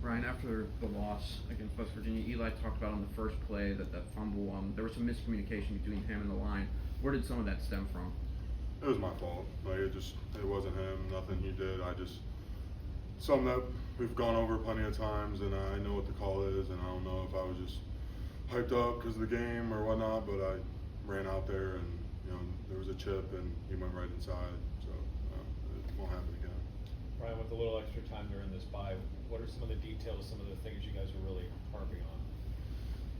Ryan, after the loss against West Virginia, Eli talked about on the first play that fumble, there was some miscommunication between him and the line. Where did some of that stem from? It was my fault. Like it wasn't him. Nothing he did. Something that we've gone over plenty of times, and I know what the call is, and I don't know if I was just hyped up because of the game or whatnot, but I ran out there and there was a chip and he went right inside, so it won't happen again. Ryan, with a little extra time during this bye, what are some of the details, some of the things you guys are really harping on?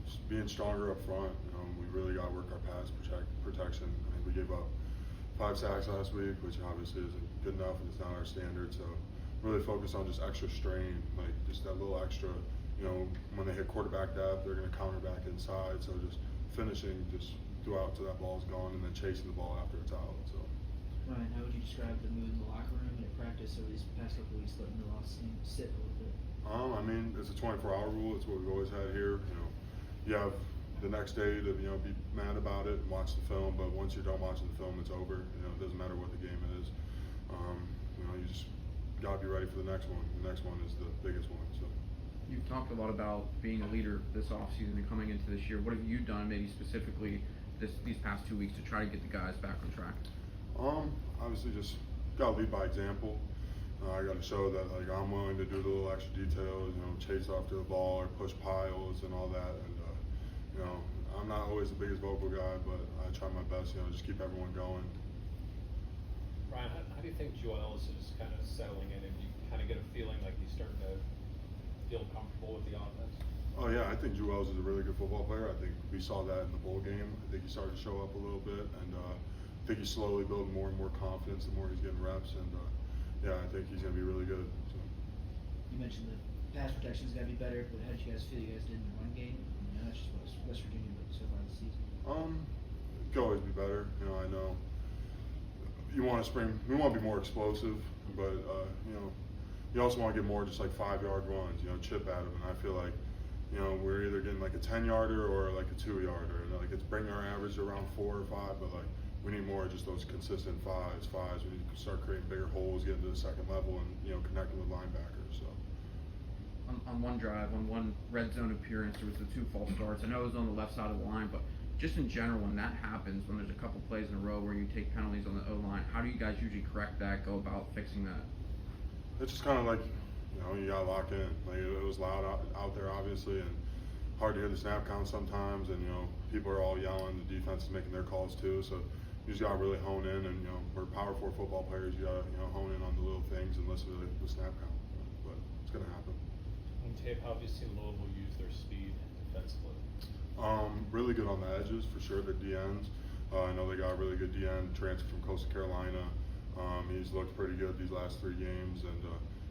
Just being stronger up front. We really got to work our pass protection. I think we gave up 5 sacks last week, which obviously isn't good enough and it's not our standard. So really focus on just extra strain, like just that little extra. When they hit quarterback depth, they're going to counter back inside. So just finishing just throughout till that ball's gone, and then chasing the ball after it's out. So. Ryan, how would you describe the mood in the locker room and at practice over these past couple of weeks, letting the loss sit a little bit? I mean, it's a 24-hour rule. It's what we've always had here. You have the next day to be mad about it and watch the film, but once you're done watching the film, it's over. It doesn't matter what the game is. You just got to be ready for the next one. The next one is the biggest one. So. You've talked a lot about being a leader this offseason and coming into this year. What have you done, maybe specifically these past 2 weeks, to try to get the guys back on track? Obviously, just got to lead by example. I got to show that I'm willing to do the little extra details, chase after the ball or push piles and all that. And I'm not always the biggest vocal guy, but I try my best. Just keep everyone going. Ryan, how do you think Joe Ellis is kind of settling in, and you kind of get a feeling like he's starting to feel comfortable with the offense? Oh yeah, I think Joe Ellis is a really good football player. I think we saw that in the bowl game. I think he started to show up a little bit, and I think he's slowly building more and more confidence the more he's getting reps. And yeah, I think he's going to be really good. So. You mentioned the pass protection's got to be better, but how did you guys feel you guys did in the run game? Not just West Virginia, but so far this season. It could always be better. I know you want to we want to be more explosive, but you also want to get more just like 5-yard runs, chip at them. And I feel like, we're either getting like a 10-yarder or like a 2-yarder. And like it's bringing our average around 4 or 5, but like we need more of just those consistent fives. We need to start creating bigger holes, getting to the second level, and connecting with linebackers. So. On one drive, on one red zone appearance, there was the 2 false starts. I know it was on the left side of the line, but just in general, when that happens, when there's a couple plays in a row where you take penalties on the O-line, how do you guys usually correct that, go about fixing that? It's just kind of like, you got to lock in. Like it was loud out there, obviously, and hard to hear the snap count sometimes. And people are all yelling. The defense is making their calls too. So you just got to really hone in. And we're Power 4 football players. You got to hone in on the little things and listen to the snap count. But it's going to happen. On tape, how have you seen Louisville use their speed defensively? Really good on the edges for sure. The DNs. I know they got a really good DN transfer from Coastal Carolina. He's looked pretty good these last 3 games, and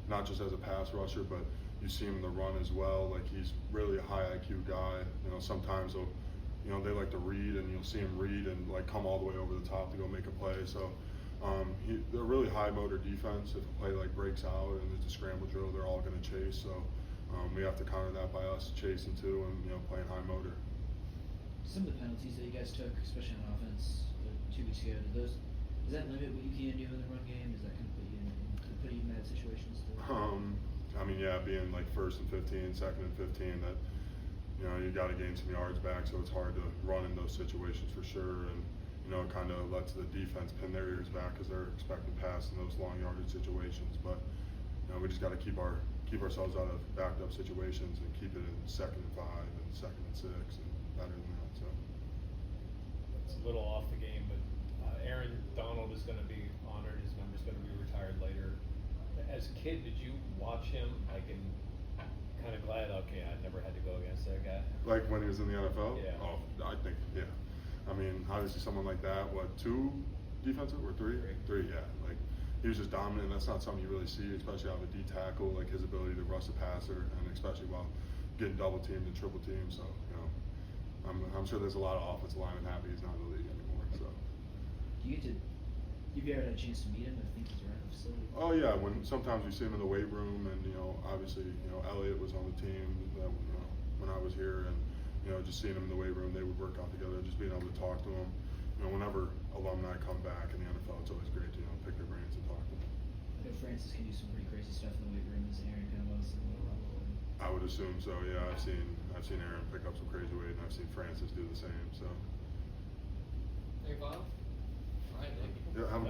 not just as a pass rusher, but you see him in the run as well. Like he's really a high IQ guy. Sometimes they like to read, and you'll see him read and like come all the way over the top to go make a play. So they're really high motor defense. If a play like breaks out and it's a scramble drill, they're all going to chase. So we have to counter that by us chasing too and playing high motor. Some of the penalties that you guys took, especially on offense 2 weeks ago, does that limit what you can do in the run game? Does that kind of put you in bad situations? I mean, yeah, being like 1st and 15, 2nd and 15, that you got to gain some yards back, so it's hard to run in those situations for sure. And it kind of lets the defense pin their ears back because they're expecting pass in those long yardage situations. But we just got to keep ourselves out of backed up situations and keep it in 2nd and 5 and 2nd and 6 and better than that. So it's a little off the game, but Aaron Donald is going to be honored. His number's going to be retired later. As a kid, did you watch him and kind of glad, okay, I never had to go against that guy? Like when he was in the NFL? Yeah. Oh, I think, yeah. I mean, obviously someone like that, 2 defensive or 3? 3, yeah. Like he was just dominant. That's not something you really see, especially out of a D tackle, like his ability to rush a passer, and especially while getting double teamed and triple teamed. So, I'm sure there's a lot of offensive linemen happy he's not in the league anymore. So. Have you ever had a chance to meet him? I think he's around the facility. Oh yeah, when sometimes we see him in the weight room, and obviously Elliott was on the team when I was here, and just seeing him in the weight room, they would work out together. Just being able to talk to him, whenever alumni come back in the NFL, it's always great to pick their brains and talk to them. I know Francis can do some pretty crazy stuff in the weight room. Is Aaron kind of on a similar level? assume so. Yeah, I've seen Aaron pick up some crazy weight, and I've seen Francis do the same. So. Hey, Bob. All right, thank you. Yeah, have a good